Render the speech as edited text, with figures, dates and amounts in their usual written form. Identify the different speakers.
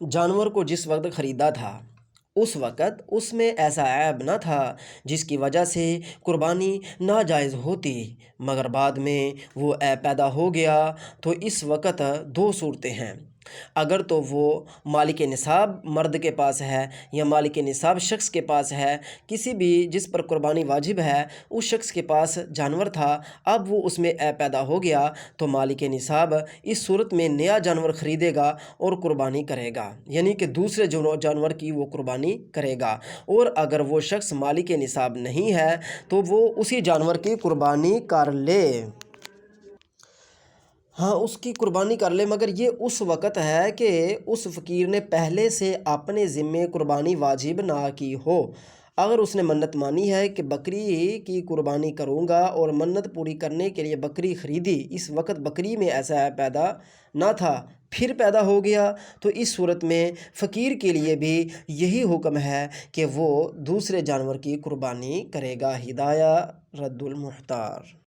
Speaker 1: جانور کو جس وقت خریدا تھا اس وقت اس میں ایسا عیب نہ تھا جس کی وجہ سے قربانی ناجائز ہوتی، مگر بعد میں وہ عیب پیدا ہو گیا تو اس وقت دو صورتیں ہیں۔ اگر تو وہ مالک نصاب مرد کے پاس ہے یا مالک نصاب شخص کے پاس ہے، کسی بھی جس پر قربانی واجب ہے اس شخص کے پاس جانور تھا، اب وہ اس میں عیب پیدا ہو گیا تو مالک نصاب اس صورت میں نیا جانور خریدے گا اور قربانی کرے گا، یعنی کہ دوسرے جانور کی وہ قربانی کرے گا۔ اور اگر وہ شخص مالک نصاب نہیں ہے تو وہ اسی جانور کی قربانی کر لے، ہاں اس کی قربانی کر لے، مگر یہ اس وقت ہے کہ اس فقیر نے پہلے سے اپنے ذمے قربانی واجب نہ کی ہو۔ اگر اس نے منت مانی ہے کہ بکری کی قربانی کروں گا اور منت پوری کرنے کے لیے بکری خریدی، اس وقت بکری میں ایسا عیب پیدا نہ تھا، پھر پیدا ہو گیا، تو اس صورت میں فقیر کے لیے بھی یہی حکم ہے کہ وہ دوسرے جانور کی قربانی کرے گا۔ ہدایہ رد المحتار۔